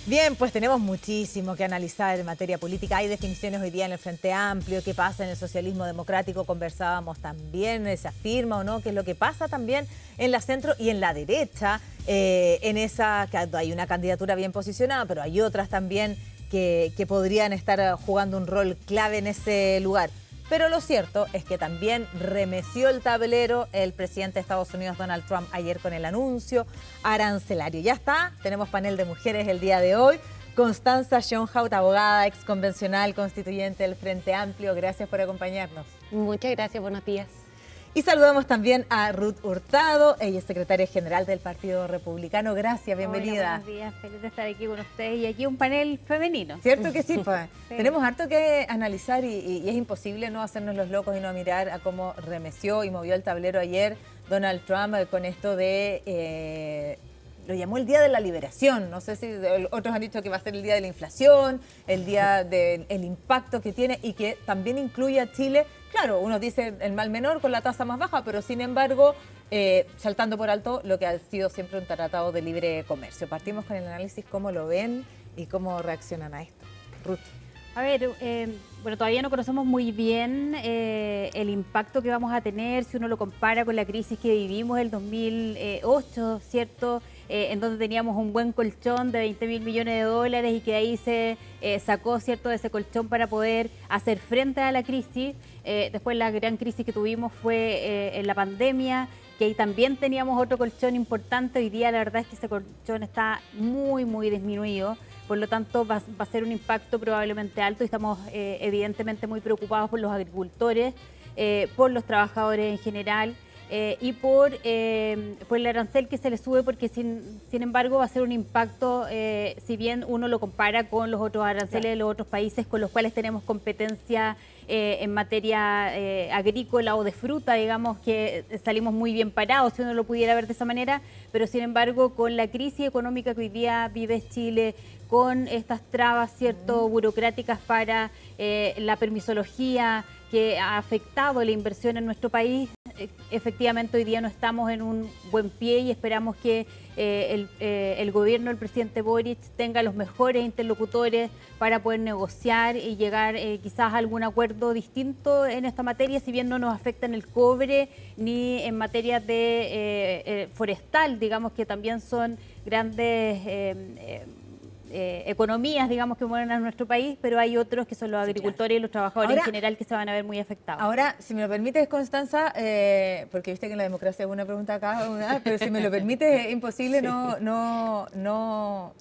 Bien, pues tenemos muchísimo que analizar en materia política. Hay definiciones hoy día en el Frente Amplio, qué pasa en el socialismo democrático, conversábamos también, se afirma o no, qué es lo que pasa también en la centro y en la derecha, en esa que hay una candidatura bien posicionada, pero hay otras también que podrían estar jugando un rol clave en ese lugar. Pero lo cierto es que también remeció el tablero el presidente de Estados Unidos, Donald Trump, ayer con el anuncio arancelario. Ya está, tenemos panel de mujeres el día de hoy. Constanza Schoenhout, abogada, exconvencional, constituyente del Frente Amplio. Gracias por acompañarnos. Muchas gracias, buenos días. Y saludamos también a Ruth Hurtado, ella es secretaria general del Partido Republicano. Gracias, bienvenida. Hola, buenos días, feliz de estar aquí con ustedes y aquí un panel femenino. ¿Cierto que sí? Pues Sí. tenemos harto que analizar y es imposible no hacernos los locos y no mirar a cómo remeció y movió el tablero ayer Donald Trump con esto de... lo llamó el Día de la Liberación. No sé si otros han dicho que va a ser el Día de la Inflación, el Día del impacto que tiene y que también incluye a Chile. Claro, uno dice el mal menor con la tasa más baja, pero sin embargo, saltando por alto lo que ha sido siempre un tratado de libre comercio. Partimos con el análisis, cómo lo ven y cómo reaccionan a esto. Ruth. A ver, bueno, todavía no conocemos muy bien el impacto que vamos a tener si uno lo compara con la crisis que vivimos el 2008, ¿cierto? En donde teníamos un buen colchón de 20.000 millones de dólares y que ahí se sacó, ¿cierto?, de ese colchón para poder hacer frente a la crisis. Después la gran crisis que tuvimos fue en la pandemia, que ahí también teníamos otro colchón importante. Hoy día la verdad es que ese colchón está muy, muy disminuido. Por lo tanto, va a ser un impacto probablemente alto y estamos evidentemente muy preocupados por los agricultores, por los trabajadores en general y por el arancel que se le sube, porque sin embargo va a ser un impacto, si bien uno lo compara con los otros aranceles de los otros países con los cuales tenemos competencia en materia agrícola o de fruta, digamos que salimos muy bien parados, si uno lo pudiera ver de esa manera, pero sin embargo con la crisis económica que hoy día vive Chile, con estas trabas, ¿cierto?, burocráticas para la permisología que ha afectado la inversión en nuestro país, efectivamente hoy día no estamos en un buen pie y esperamos que el gobierno del presidente Boric tenga los mejores interlocutores para poder negociar y llegar quizás a algún acuerdo distinto en esta materia, si bien no nos afecta en el cobre ni en materia de forestal, digamos que también son grandes economías, digamos, que mueven a nuestro país, pero hay otros que son los agricultores y los trabajadores en general que se van a ver muy afectados. Ahora, si me lo permites, Constanza, porque viste que en la democracia es una pregunta acá, pero si me lo permites, es imposible no.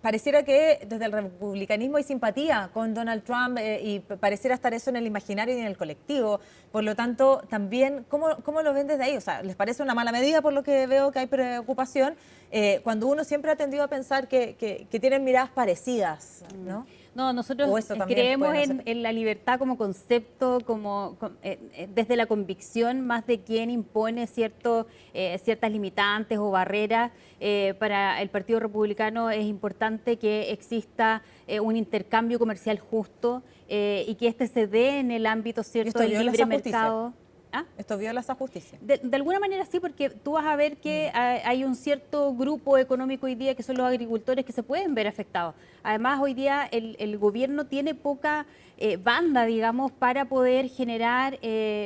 Pareciera que desde el republicanismo hay simpatía con Donald Trump y pareciera estar eso en el imaginario y en el colectivo. Por lo tanto, también, ¿cómo lo ven desde ahí? O sea, ¿les parece una mala medida por lo que veo que hay preocupación? Cuando uno siempre ha tendido a pensar que tienen miradas parecidas, ¿no? No, nosotros creemos en la libertad como concepto, desde la convicción, más de quien impone ciertas limitantes o barreras. Para el Partido Republicano es importante que exista un intercambio comercial justo y que este se dé en el ámbito, ¿cierto?, del libre mercado. ¿Ah? ¿Esto viola esa justicia? De alguna manera sí, porque tú vas a ver que hay un cierto grupo económico hoy día que son los agricultores que se pueden ver afectados. Además, hoy día el gobierno tiene poca banda, digamos, para poder generar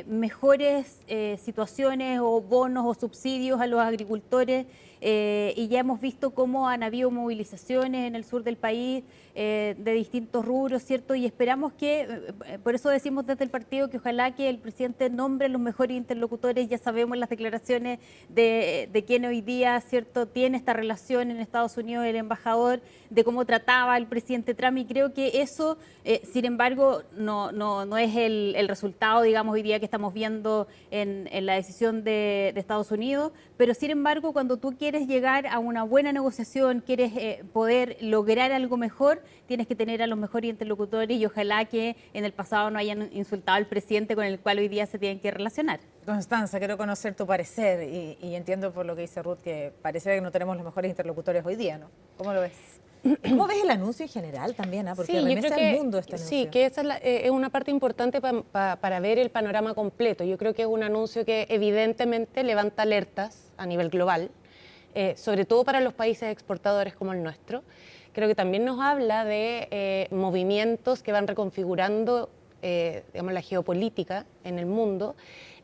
mejores situaciones o bonos o subsidios a los agricultores. Y ya hemos visto cómo han habido movilizaciones en el sur del país de distintos rubros, ¿cierto? Y esperamos que, por eso decimos desde el partido que ojalá que el presidente nombre los mejores interlocutores. Ya sabemos las declaraciones de quien hoy día, ¿cierto?, tiene esta relación en Estados Unidos, el embajador, de cómo trataba al presidente Trump, y creo que eso, sin embargo, no es el resultado, digamos, hoy día que estamos viendo en la decisión de Estados Unidos, pero sin embargo, cuando tú quieres llegar a una buena negociación, quieres poder lograr algo mejor, tienes que tener a los mejores interlocutores y ojalá que en el pasado no hayan insultado al presidente con el cual hoy día se tienen que relacionar. Constanza, quiero conocer tu parecer y entiendo por lo que dice Ruth que parece que no tenemos los mejores interlocutores hoy día, ¿no? ¿Cómo lo ves? ¿Cómo ves el anuncio en general también? Porque sí, remece al mundo este anuncio. Sí, que esa es una parte importante para ver el panorama completo. Yo creo que es un anuncio que evidentemente levanta alertas a nivel global. sobre todo para los países exportadores como el nuestro. Creo que también nos habla de movimientos que van reconfigurando digamos, la geopolítica en el mundo,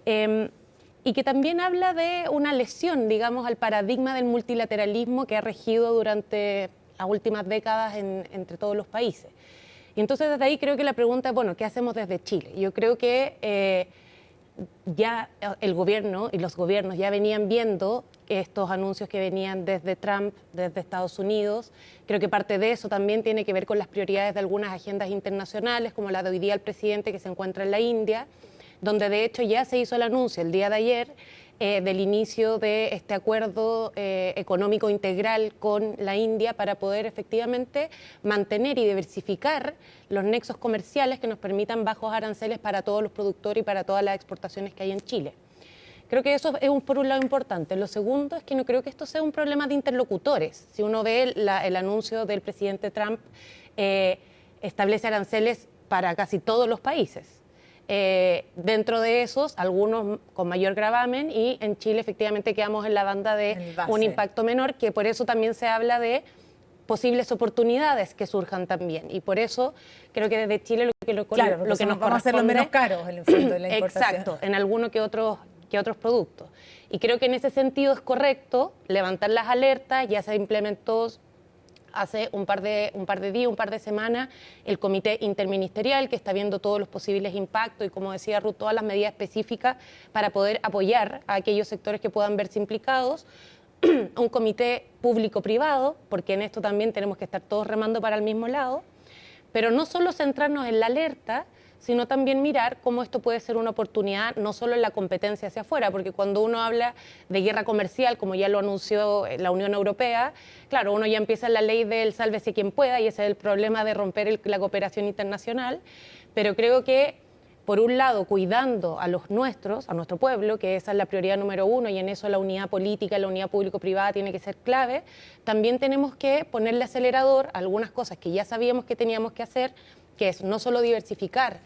y que también habla de una lesión, digamos, al paradigma del multilateralismo que ha regido durante las últimas décadas entre todos los países. Y entonces desde ahí creo que la pregunta es, bueno, ¿qué hacemos desde Chile? Yo creo que ya el gobierno y los gobiernos ya venían viendo estos anuncios que venían desde Trump, desde Estados Unidos. Creo que parte de eso también tiene que ver con las prioridades de algunas agendas internacionales, como la de hoy día el presidente que se encuentra en la India, donde de hecho ya se hizo el anuncio el día de ayer del inicio de este acuerdo económico integral con la India para poder efectivamente mantener y diversificar los nexos comerciales que nos permitan bajos aranceles para todos los productores y para todas las exportaciones que hay en Chile. Creo que eso es por un lado importante. Lo segundo es que no creo que esto sea un problema de interlocutores. Si uno ve el anuncio del presidente Trump, establece aranceles para casi todos los países. Dentro de esos, algunos con mayor gravamen, y en Chile efectivamente quedamos en la banda de un impacto menor, que por eso también se habla de posibles oportunidades que surjan también. Y por eso creo que desde Chile lo que nos vamos a hacer los menos caros en el fondo de la importación. Exacto, en alguno que otros productos. Y creo que en ese sentido es correcto levantar las alertas. Ya se implementó hace un par de días, un par de semanas, el comité interministerial que está viendo todos los posibles impactos y, como decía Ruth, todas las medidas específicas para poder apoyar a aquellos sectores que puedan verse implicados. Un comité público-privado, porque en esto también tenemos que estar todos remando para el mismo lado, pero no solo centrarnos en la alerta, sino también mirar cómo esto puede ser una oportunidad, no solo en la competencia hacia afuera, porque cuando uno habla de guerra comercial, como ya lo anunció la Unión Europea, claro, uno ya empieza en la ley del sálvese quien pueda, y ese es el problema de romper la cooperación internacional, pero creo que, por un lado, cuidando a los nuestros, a nuestro pueblo, que esa es la prioridad número uno, y en eso la unidad política, la unidad público-privada tiene que ser clave, también tenemos que ponerle acelerador a algunas cosas que ya sabíamos que teníamos que hacer, que es no solo diversificar,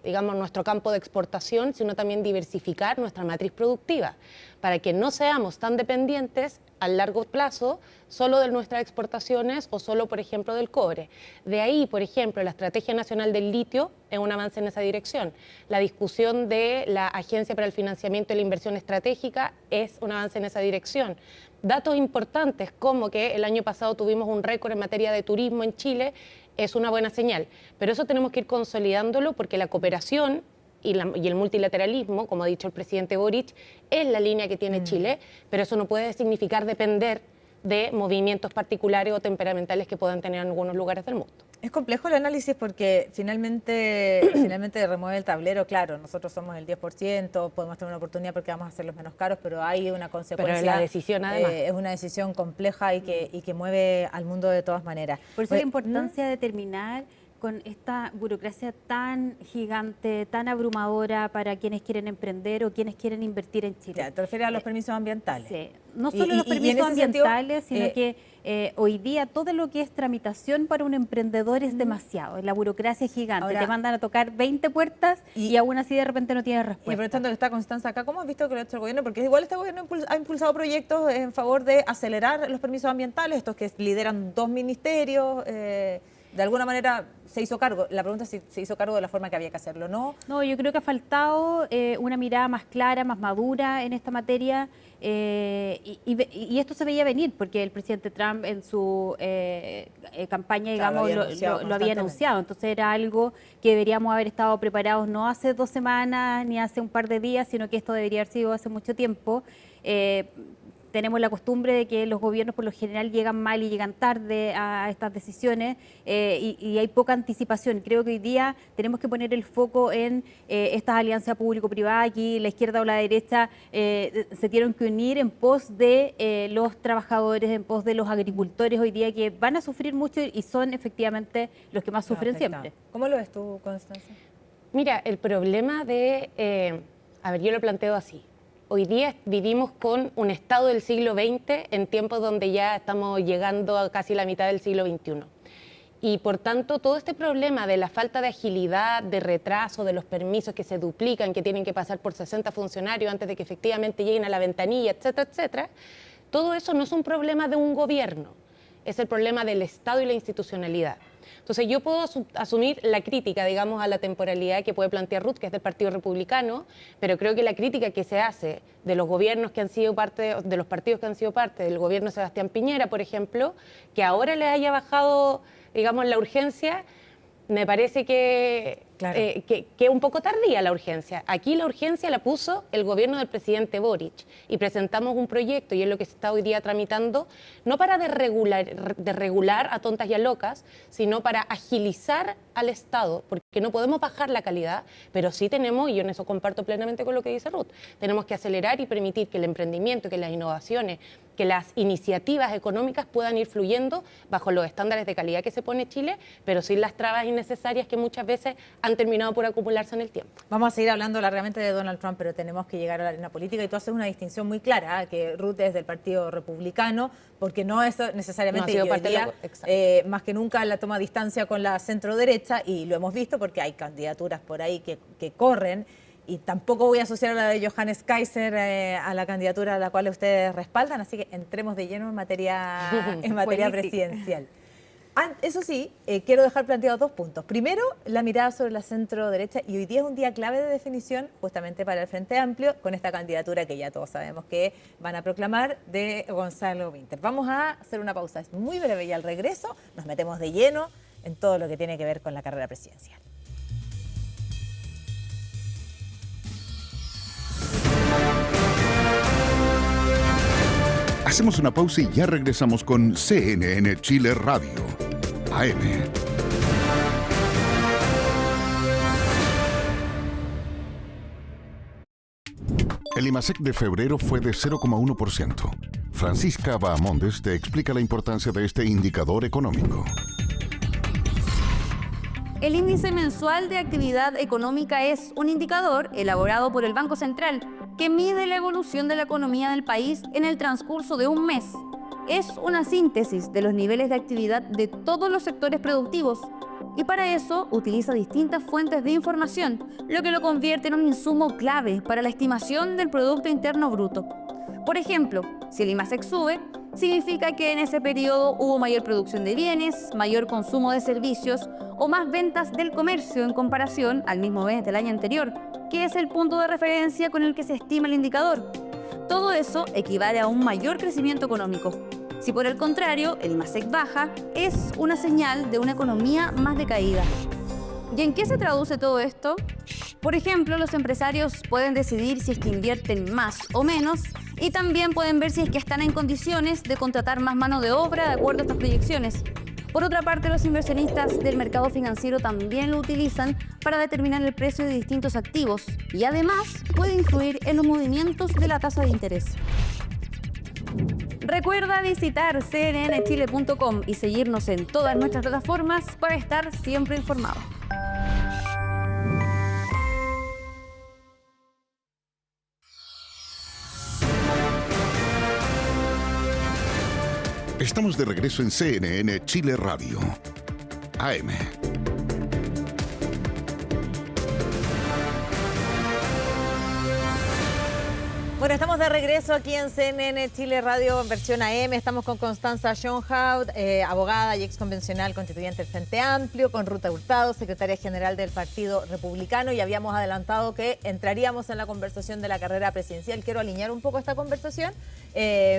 digamos, nuestro campo de exportación, sino también diversificar nuestra matriz productiva, para que no seamos tan dependientes a largo plazo solo de nuestras exportaciones o solo, por ejemplo, del cobre. De ahí, por ejemplo, la Estrategia Nacional del Litio es un avance en esa dirección. La discusión de la Agencia para el Financiamiento y la Inversión Estratégica es un avance en esa dirección. Datos importantes como que el año pasado tuvimos un récord en materia de turismo en Chile es una buena señal, pero eso tenemos que ir consolidándolo porque la cooperación y el multilateralismo, como ha dicho el presidente Boric, es la línea que tiene Chile, pero eso no puede significar depender de movimientos particulares o temperamentales que puedan tener en algunos lugares del mundo. Es complejo el análisis porque finalmente remueve el tablero. Claro, nosotros somos el 10%, podemos tener una oportunidad porque vamos a hacer los menos caros, pero hay una consecuencia. Pero la decisión, además. Es una decisión compleja y que mueve al mundo de todas maneras. Por eso la importancia de terminar con esta burocracia tan gigante, tan abrumadora para quienes quieren emprender o quienes quieren invertir en Chile. Ya, ¿te refieres a los permisos ambientales? Sí, no solo los permisos ambientales, sino que hoy día todo lo que es tramitación para un emprendedor es demasiado. La burocracia es gigante, ahora, te mandan a tocar 20 puertas y aún así de repente no tienes respuesta. Y aprovechando que está Constanza acá, ¿cómo has visto que lo ha hecho el gobierno? Porque igual este gobierno ha impulsado proyectos en favor de acelerar los permisos ambientales, estos que lideran 2 ministerios. De alguna manera se hizo cargo. La pregunta es si se hizo cargo de la forma que había que hacerlo, ¿no? No, yo creo que ha faltado una mirada más clara, más madura en esta materia, y esto se veía venir porque el presidente Trump en su campaña, digamos, lo había anunciado. Entonces era algo que deberíamos haber estado preparados no hace 2 semanas ni hace un par de días, sino que esto debería haber sido hace mucho tiempo. Tenemos la costumbre de que los gobiernos por lo general llegan mal y llegan tarde a estas decisiones y hay poca anticipación. Creo que hoy día tenemos que poner el foco en estas alianzas público-privadas. Aquí la izquierda o la derecha se tienen que unir en pos de los trabajadores, en pos de los agricultores hoy día que van a sufrir mucho y son efectivamente los que más sufren siempre. ¿Cómo lo ves tú, Constanza? Mira, el problema de... a ver, yo lo planteo así. Hoy día vivimos con un estado del siglo XX en tiempos donde ya estamos llegando a casi la mitad del siglo XXI. Y por tanto, todo este problema de la falta de agilidad, de retraso, de los permisos que se duplican, que tienen que pasar por 60 funcionarios antes de que efectivamente lleguen a la ventanilla, etcétera, etcétera, todo eso no es un problema de un gobierno, es el problema del Estado y la institucionalidad. Entonces yo puedo asumir la crítica, digamos, a la temporalidad que puede plantear Ruth, que es del Partido Republicano, pero creo que la crítica que se hace de los gobiernos que han sido parte, de los partidos que han sido parte del gobierno de Sebastián Piñera, por ejemplo, que ahora le haya bajado, digamos, la urgencia, me parece que es un poco tardía la urgencia. Aquí la urgencia la puso el gobierno del presidente Boric y presentamos un proyecto, y es lo que se está hoy día tramitando, no para desregular a tontas y a locas, sino para agilizar al Estado, porque no podemos bajar la calidad, pero sí tenemos, y yo en eso comparto plenamente con lo que dice Ruth, tenemos que acelerar y permitir que el emprendimiento, que las innovaciones, que las iniciativas económicas puedan ir fluyendo bajo los estándares de calidad que se pone Chile, pero sin las trabas innecesarias que muchas veces han terminado por acumularse en el tiempo. Vamos a seguir hablando largamente de Donald Trump, pero tenemos que llegar a la arena política, y tú haces una distinción muy clara, que Ruth es del Partido Republicano, porque no es necesariamente no ha sido ideología, más que nunca la toma distancia con la centro-derecha, y lo hemos visto porque hay candidaturas por ahí que corren. Y tampoco voy a asociar a la de Johannes Kaiser a la candidatura a la cual ustedes respaldan, así que entremos de lleno en materia presidencial. Eso sí, quiero dejar planteados 2 puntos. Primero, la mirada sobre la centro-derecha, y hoy día es un día clave de definición justamente para el Frente Amplio, con esta candidatura que ya todos sabemos que van a proclamar, de Gonzalo Winter. Vamos a hacer una pausa, es muy breve, y al regreso nos metemos de lleno en todo lo que tiene que ver con la carrera presidencial. Hacemos una pausa y ya regresamos con CNN Chile Radio, AM. El IMASEC de febrero fue de 0,1%. Francisca Bahamondes te explica la importancia de este indicador económico. El índice mensual de actividad económica es un indicador elaborado por el Banco Central que mide la evolución de la economía del país en el transcurso de un mes. Es una síntesis de los niveles de actividad de todos los sectores productivos, y para eso utiliza distintas fuentes de información, lo que lo convierte en un insumo clave para la estimación del Producto Interno Bruto. Por ejemplo, si el IMASEC sube, significa que en ese periodo hubo mayor producción de bienes, mayor consumo de servicios o más ventas del comercio en comparación al mismo mes del año anterior, que es el punto de referencia con el que se estima el indicador. Todo eso equivale a un mayor crecimiento económico. Si por el contrario el IMASEC baja, es una señal de una economía más decaída. ¿Y en qué se traduce todo esto? Por ejemplo, los empresarios pueden decidir si es que invierten más o menos, y también pueden ver si es que están en condiciones de contratar más mano de obra de acuerdo a estas proyecciones. Por otra parte, los inversionistas del mercado financiero también lo utilizan para determinar el precio de distintos activos, y además puede influir en los movimientos de la tasa de interés. Recuerda visitar cnnchile.com y seguirnos en todas nuestras plataformas para estar siempre informado. Estamos de regreso en CNN Chile Radio, AM. Bueno, estamos de regreso aquí en CNN Chile Radio en versión AM. Estamos con Constanza Schoenhout, abogada y exconvencional constituyente del Frente Amplio, con Ruth Hurtado, secretaria general del Partido Republicano, y habíamos adelantado que entraríamos en la conversación de la carrera presidencial. Quiero alinear un poco esta conversación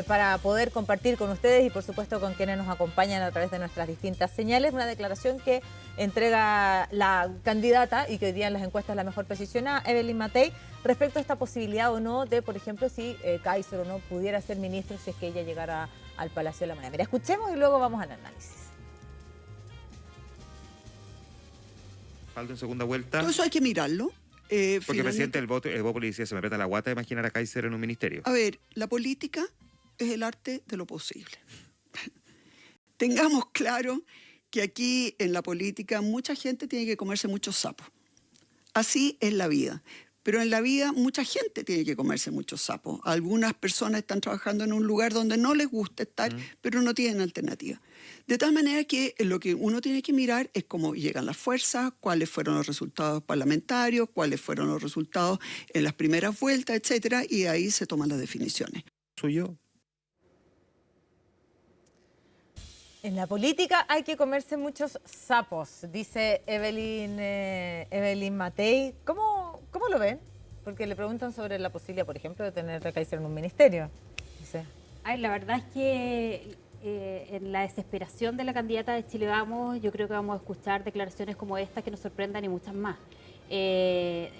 para poder compartir con ustedes y por supuesto con quienes nos acompañan a través de nuestras distintas señales una declaración que entrega la candidata y que hoy día en las encuestas es la mejor posicionada, Evelyn Matei, respecto a esta posibilidad o no de, por ejemplo, si Kaiser o no pudiera ser ministro si es que ella llegara al Palacio de la Moneda. Mira, escuchemos y luego vamos al análisis. Faldo en segunda vuelta. Todo eso hay que mirarlo. Porque, presidente, el voto decía, se me aprieta la guata de imaginar a Kaiser en un ministerio. A ver, la política es el arte de lo posible. Tengamos claro que aquí en la política mucha gente tiene que comerse muchos sapos. Así es la vida. Pero en la vida mucha gente tiene que comerse muchos sapos. Algunas personas están trabajando en un lugar donde no les gusta estar, pero no tienen alternativa. De tal manera que lo que uno tiene que mirar es cómo llegan las fuerzas, cuáles fueron los resultados parlamentarios, cuáles fueron los resultados en las primeras vueltas, etcétera, y ahí se toman las definiciones. ¿Suyo? En la política hay que comerse muchos sapos, dice Evelyn Matei. ¿Cómo lo ven? Porque le preguntan sobre la posibilidad, por ejemplo, de tener a Kaiser en un ministerio. No sé. Ay, la verdad es que en la desesperación de la candidata de Chile Vamos, yo creo que vamos a escuchar declaraciones como estas que nos sorprendan y muchas más. Hay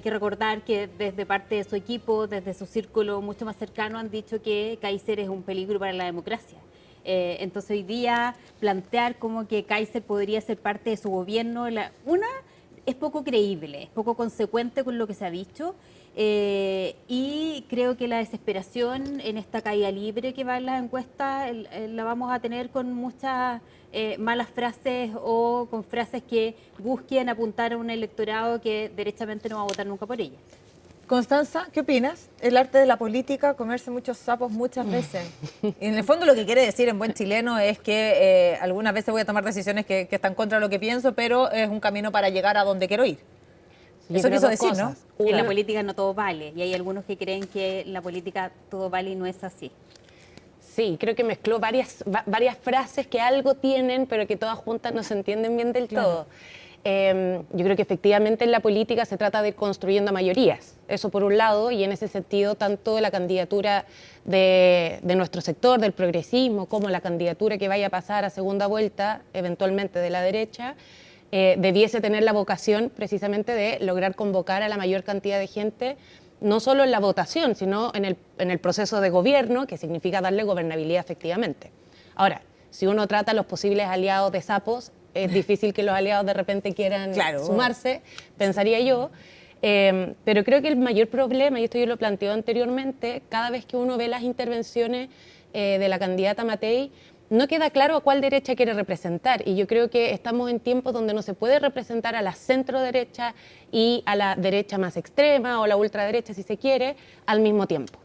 que recordar que desde parte de su equipo, desde su círculo mucho más cercano, han dicho que Kaiser es un peligro para la democracia. Entonces hoy día plantear como que Kaiser podría ser parte de su gobierno, es poco creíble, es poco consecuente con lo que se ha dicho, y creo que la desesperación en esta caída libre que va en las encuestas la vamos a tener con muchas malas frases o con frases que busquen apuntar a un electorado que derechamente no va a votar nunca por ella. Constanza, ¿qué opinas? El arte de la política, comerse muchos sapos muchas veces. Y en el fondo lo que quiere decir en buen chileno es que algunas veces voy a tomar decisiones que están contra lo que pienso, pero es un camino para llegar a donde quiero ir. Yo Eso creo quiso dos decir, cosas. ¿no? En la política no todo vale, y hay algunos que creen que en la política todo vale y no es así. Sí, creo que mezcló varias frases que algo tienen, pero que todas juntas no se entienden bien del todo. Yo creo que efectivamente en la política se trata de ir construyendo mayorías, eso por un lado, y en ese sentido tanto la candidatura de nuestro sector, del progresismo, como la candidatura que vaya a pasar a segunda vuelta, eventualmente de la derecha, debiese tener la vocación precisamente de lograr convocar a la mayor cantidad de gente, no solo en la votación, sino en el proceso de gobierno, que significa darle gobernabilidad efectivamente. Ahora, si uno trata a los posibles aliados de sapos, es difícil que los aliados de repente quieran sumarse, pensaría yo. Pero creo que el mayor problema, y esto yo lo planteo anteriormente, cada vez que uno ve las intervenciones de la candidata Matei, no queda claro a cuál derecha quiere representar. Y yo creo que estamos en tiempos donde no se puede representar a la centro derecha y a la derecha más extrema o la ultraderecha, si se quiere, al mismo tiempo.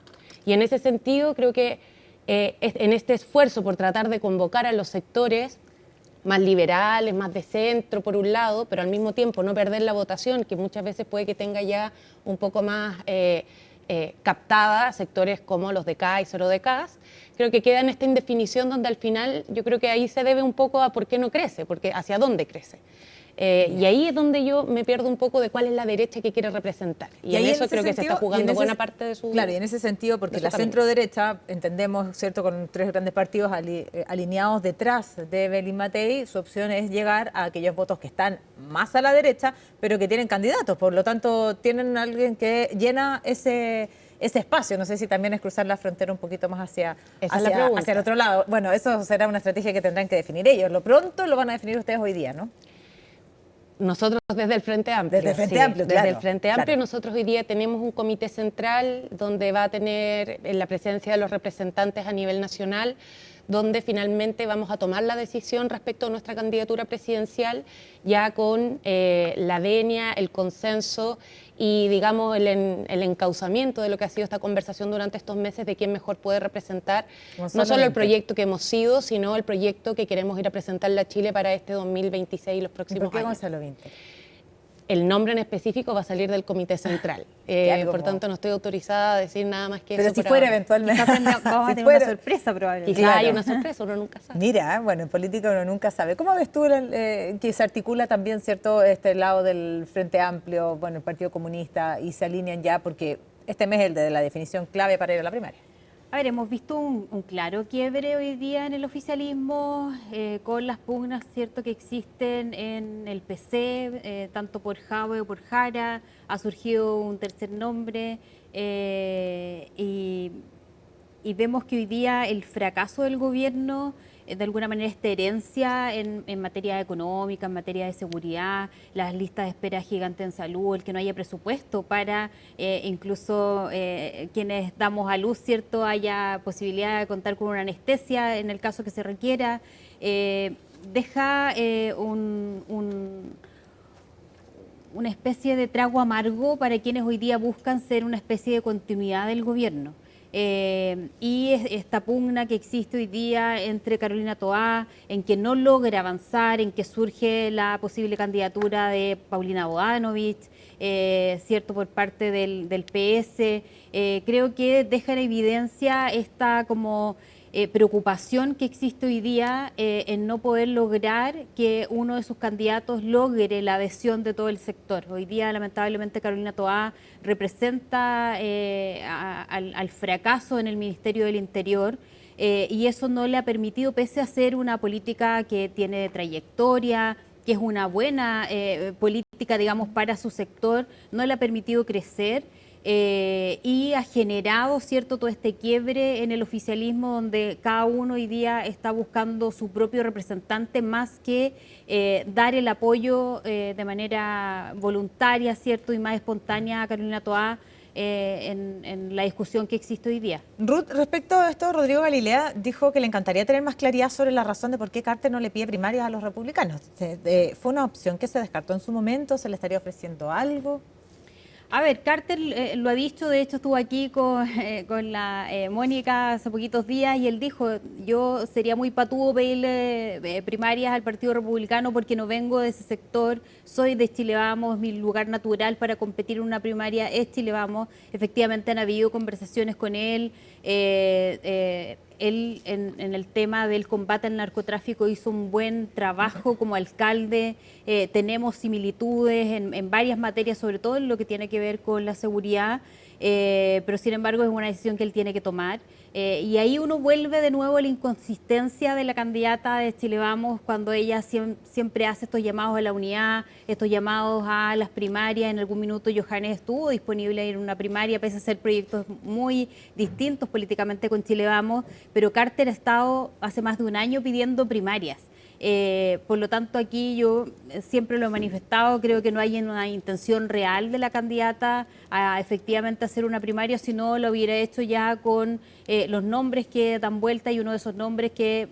Y en ese sentido creo que en este esfuerzo por tratar de convocar a los sectores más liberales, más de centro, por un lado, pero al mismo tiempo no perder la votación, que muchas veces puede que tenga ya un poco más captada sectores como los de Kaiser o de CAS, creo que queda en esta indefinición donde al final yo creo que ahí se debe un poco a por qué no crece, porque hacia dónde crece. Y ahí es donde yo me pierdo un poco de cuál es la derecha que quiere representar. Y en eso creo que se está jugando buena parte de su... Claro, y en ese sentido, porque la centro-derecha, entendemos, ¿cierto?, con tres grandes partidos alineados detrás de Evelyn Matei, su opción es llegar a aquellos votos que están más a la derecha, pero que tienen candidatos. Por lo tanto, tienen alguien que llena ese espacio. No sé si también es cruzar la frontera un poquito más hacia el otro lado. Bueno, eso será una estrategia que tendrán que definir ellos. Lo pronto lo van a definir ustedes hoy día, ¿no? Nosotros desde el Frente Amplio. Desde el Frente Amplio, desde claro. el Frente Amplio, claro. Nosotros hoy día tenemos un comité central donde va a tener la presencia de los representantes a nivel nacional, donde finalmente vamos a tomar la decisión respecto a nuestra candidatura presidencial, ya con la venia, el consenso y, digamos, el encauzamiento de lo que ha sido esta conversación durante estos meses de quién mejor puede representar no solo el proyecto que hemos sido, sino el proyecto que queremos ir a presentarle a Chile para este 2026 y los próximos años. ¿Por qué Gonzalo Vinter? El nombre en específico va a salir del comité central. Por tanto, no estoy autorizada a decir nada más que pero eso. Pero si fuera eventualmente. Vamos a tener una sorpresa probablemente. Quizá hay una sorpresa, uno nunca sabe. Mira, bueno, en política uno nunca sabe. ¿Cómo ves tú que se articula también, cierto, este lado del Frente Amplio, bueno, el Partido Comunista, y se alinean ya, porque este mes es el de la definición clave para ir a la primaria? A ver, hemos visto un claro quiebre hoy día en el oficialismo con las pugnas, ¿cierto?, que existen en el PC, tanto por Jadwe o por Jara. Ha surgido un tercer nombre y vemos que hoy día el fracaso del gobierno de alguna manera esta herencia en materia económica, en materia de seguridad, las listas de espera gigantes en salud, el que no haya presupuesto para incluso quienes damos a luz, ¿cierto?, haya posibilidad de contar con una anestesia en el caso que se requiera, deja una especie de trago amargo para quienes hoy día buscan ser una especie de continuidad del gobierno. Y esta pugna que existe hoy día entre Carolina Toá, en que no logra avanzar, en que surge la posible candidatura de Paulina Bodanovich, cierto, por parte del PS, creo que deja en evidencia esta como preocupación que existe hoy día en no poder lograr que uno de sus candidatos logre la adhesión de todo el sector. Hoy día, lamentablemente, Carolina Toá representa al fracaso en el Ministerio del Interior. Y eso no le ha permitido, pese a ser una política que tiene trayectoria, que es una buena política, digamos, para su sector, no le ha permitido crecer y ha generado, ¿cierto?, todo este quiebre en el oficialismo donde cada uno hoy día está buscando su propio representante más que dar el apoyo de manera voluntaria, ¿cierto?, y más espontánea a Carolina Toá en la discusión que existe hoy día. Ruth, respecto a esto, Rodrigo Galilea dijo que le encantaría tener más claridad sobre la razón de por qué Carter no le pide primarias a los republicanos. ¿Fue una opción que se descartó en su momento? ¿Se le estaría ofreciendo algo? A ver, Carter lo ha dicho, de hecho estuvo aquí con la Mónica hace poquitos días y él dijo, yo sería muy patudo pedirle primarias al Partido Republicano porque no vengo de ese sector, soy de Chile Vamos, mi lugar natural para competir en una primaria es Chile Vamos. Efectivamente han habido conversaciones con él, él en el tema del combate al narcotráfico hizo un buen trabajo como alcalde, tenemos similitudes en varias materias, sobre todo en lo que tiene que ver con la seguridad, pero sin embargo es una decisión que él tiene que tomar. Y ahí uno vuelve de nuevo a la inconsistencia de la candidata de Chile Vamos cuando ella siempre hace estos llamados a la unidad, estos llamados a las primarias. En algún minuto Johannes estuvo disponible a ir a una primaria, pese a ser proyectos muy distintos políticamente con Chile Vamos, pero Carter ha estado hace más de un año pidiendo primarias. Por lo tanto, aquí yo siempre lo he manifestado, creo que no hay una intención real de la candidata a efectivamente hacer una primaria, sino lo hubiera hecho ya con los nombres que dan vuelta, y uno de esos nombres que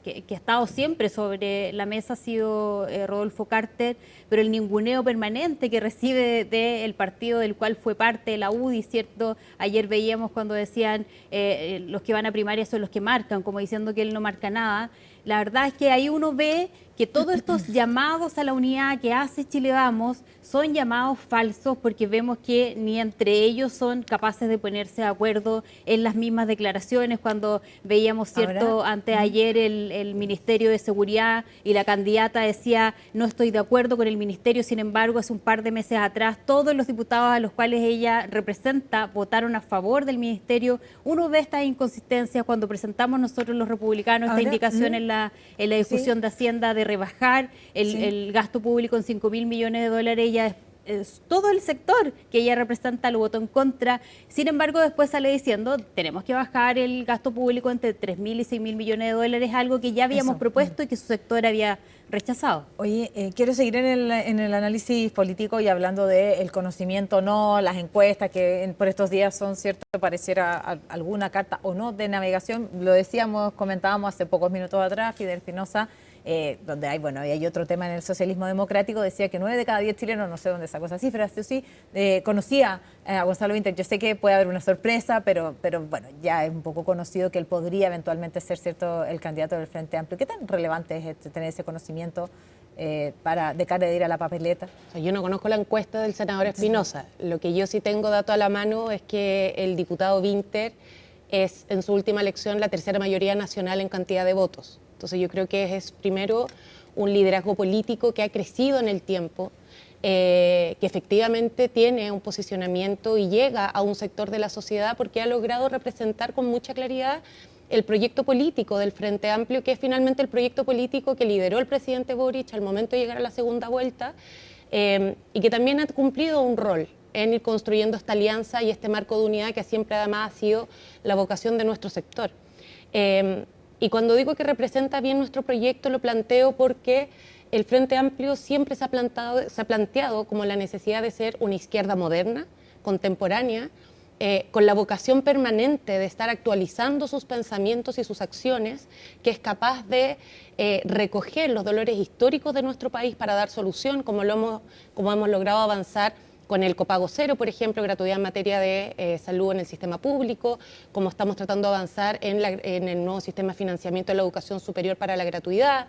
ha estado siempre sobre la mesa ha sido Rodolfo Carter, pero el ninguneo permanente que recibe del partido del cual fue parte, la UDI, ¿cierto? Ayer veíamos cuando decían los que van a primaria son los que marcan, como diciendo que él no marca nada. La verdad es que ahí uno ve que todos estos llamados a la unidad que hace Chile Vamos son llamados falsos, porque vemos que ni entre ellos son capaces de ponerse de acuerdo en las mismas declaraciones. Cuando veíamos, ¿cierto?, anteayer el Ministerio de Seguridad y la candidata decía no estoy de acuerdo con el Ministerio, sin embargo, hace un par de meses atrás todos los diputados a los cuales ella representa votaron a favor del Ministerio. Uno ve estas inconsistencias cuando presentamos nosotros los republicanos esta indicación en la discusión de Hacienda de rebajar el gasto público en $5.000 millones. Ella es todo el sector que ella representa lo votó en contra. Sin embargo, después sale diciendo tenemos que bajar el gasto público entre $3.000 y $6.000 millones, algo que ya habíamos propuesto y que su sector había rechazado. Oye, quiero seguir en el análisis político y hablando del conocimiento o no, las encuestas que por estos días son, cierto, pareciera alguna carta o no de navegación. Lo decíamos, comentábamos hace pocos minutos atrás, Fidel Espinosa, donde hay otro tema en el socialismo democrático, decía que 9 de cada 10 chilenos, no sé dónde sacó esa cifra, sí, conocía a Gonzalo Vinter. Yo sé que puede haber una sorpresa, pero bueno, ya es un poco conocido que él podría eventualmente ser, cierto, el candidato del Frente Amplio. ¿Qué tan relevante es tener ese conocimiento de cara de ir a la papeleta? O sea, yo no conozco la encuesta del senador Espinosa. Lo que yo sí tengo dato a la mano es que el diputado Vinter es en su última elección la tercera mayoría nacional en cantidad de votos. Entonces yo creo que es primero un liderazgo político que ha crecido en el tiempo, que efectivamente tiene un posicionamiento y llega a un sector de la sociedad porque ha logrado representar con mucha claridad el proyecto político del Frente Amplio, que es finalmente el proyecto político que lideró el presidente Boric al momento de llegar a la segunda vuelta, y que también ha cumplido un rol en ir construyendo esta alianza y este marco de unidad que siempre además ha sido la vocación de nuestro sector. Y cuando digo que representa bien nuestro proyecto, lo planteo porque el Frente Amplio siempre se ha planteado como la necesidad de ser una izquierda moderna, contemporánea, con la vocación permanente de estar actualizando sus pensamientos y sus acciones, que es capaz de recoger los dolores históricos de nuestro país para dar solución, como hemos logrado avanzar con el copago cero, por ejemplo, gratuidad en materia de salud en el sistema público, como estamos tratando de avanzar en el nuevo sistema de financiamiento de la educación superior para la gratuidad,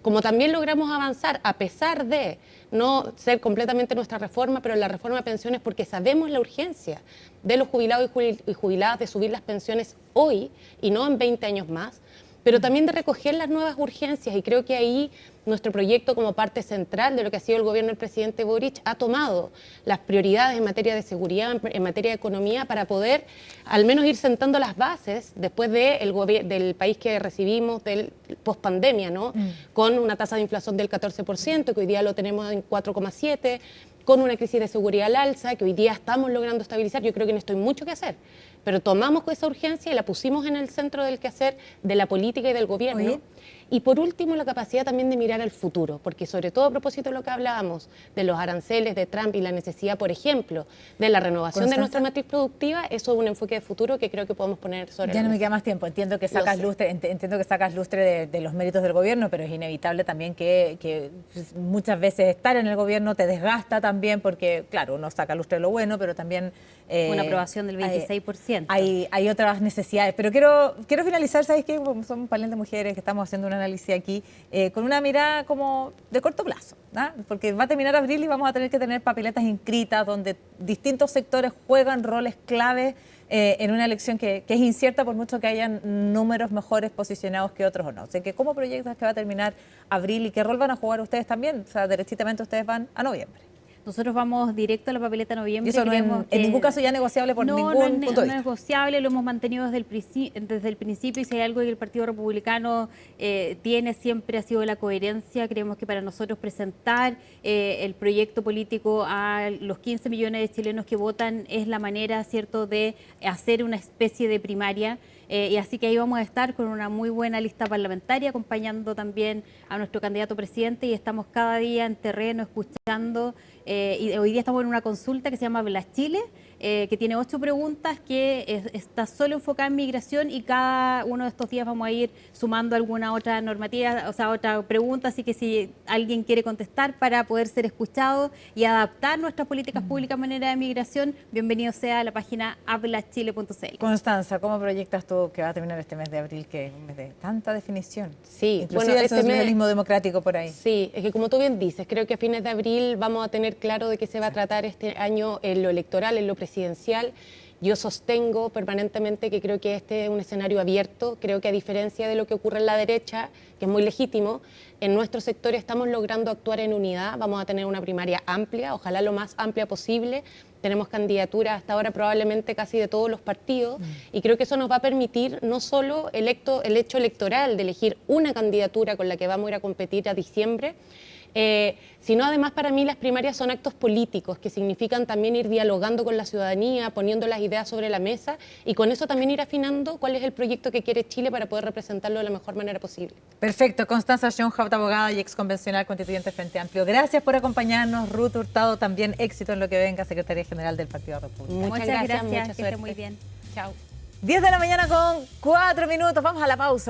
como también logramos avanzar, a pesar de no ser completamente nuestra reforma, pero la reforma de pensiones, porque sabemos la urgencia de los jubilados y jubiladas de subir las pensiones hoy y no en 20 años más, pero también de recoger las nuevas urgencias, y creo que ahí nuestro proyecto, como parte central de lo que ha sido el gobierno del presidente Boric, ha tomado las prioridades en materia de seguridad, en materia de economía, para poder al menos ir sentando las bases después del país que recibimos del post-pandemia, ¿no? Con una tasa de inflación del 14%, que hoy día lo tenemos en 4,7%, con una crisis de seguridad al alza, que hoy día estamos logrando estabilizar. Yo creo que no estoy mucho que hacer, pero tomamos esa urgencia y la pusimos en el centro del quehacer de la política y del gobierno. Oye. Y por último, la capacidad también de mirar al futuro, porque sobre todo a propósito de lo que hablábamos, de los aranceles de Trump y la necesidad, por ejemplo, de la renovación de nuestra matriz productiva, eso es un enfoque de futuro que creo que podemos poner sobre la Ya no me mesa. queda más tiempo. Entiendo que sacas lustre de los méritos del gobierno, pero es inevitable también que pues, muchas veces estar en el gobierno te desgasta también, porque claro, uno saca lustre de lo bueno, pero también Una aprobación del 26%. Hay otras necesidades. Pero quiero finalizar, ¿sabes qué? Como somos un panel de mujeres que estamos haciendo un análisis aquí, con una mirada como de corto plazo, ¿no? Porque va a terminar abril y vamos a tener que tener papeletas inscritas donde distintos sectores juegan roles clave en una elección que es incierta, por mucho que hayan números mejores posicionados que otros o no. O sea, que ¿cómo proyectas que va a terminar abril y qué rol van a jugar ustedes también? O sea, derechitamente ustedes van a noviembre. Nosotros vamos directo a la papeleta de noviembre. Y eso no es en ningún caso ya negociable por ningún punto de vista. No es negociable, lo hemos mantenido desde el principio, y si hay algo que el Partido Republicano tiene siempre ha sido la coherencia. Creemos que para nosotros presentar el proyecto político a los 15 millones de chilenos que votan es la manera, ¿cierto?, de hacer una especie de primaria. Y así que ahí vamos a estar con una muy buena lista parlamentaria, acompañando también a nuestro candidato presidente, y estamos cada día en terreno escuchando. Y hoy día estamos en una consulta que se llama Habla Chile, que tiene 8 preguntas, que está solo enfocada en migración, y cada uno de estos días vamos a ir sumando alguna otra normativa, o sea, otra pregunta. Así que si alguien quiere contestar para poder ser escuchado y adaptar nuestras políticas públicas en manera de migración, bienvenido sea a la página hablachile.cl. Constanza, ¿cómo proyectas tú que va a terminar este mes de abril, que es un mes de tanta definición? Sí, Inclusive bueno, el socialismo democrático por ahí. Sí, es que como tú bien dices, creo que a fines de abril vamos a tener claro de qué se va a tratar este año en lo electoral, en lo presidencial. Yo sostengo permanentemente que creo que este es un escenario abierto. Creo que, a diferencia de lo que ocurre en la derecha, que es muy legítimo, en nuestro sector estamos logrando actuar en unidad. Vamos a tener una primaria amplia, ojalá lo más amplia posible. Tenemos candidaturas hasta ahora probablemente casi de todos los partidos, y creo que eso nos va a permitir no solo el hecho electoral de elegir una candidatura con la que vamos a ir a competir a diciembre, sino además para mí las primarias son actos políticos que significan también ir dialogando con la ciudadanía, poniendo las ideas sobre la mesa, y con eso también ir afinando cuál es el proyecto que quiere Chile para poder representarlo de la mejor manera posible. Perfecto. Constanza Schoenhaupt, abogada y ex convencional constituyente Frente Amplio. Gracias por acompañarnos. Ruth Hurtado, también éxito en lo que venga, secretaria general del Partido Republicano. Muchas Muchas gracias, gracias, mucha que esté suerte. muy bien. Chao. 10 de la mañana con 4 minutos. Vamos a la pausa.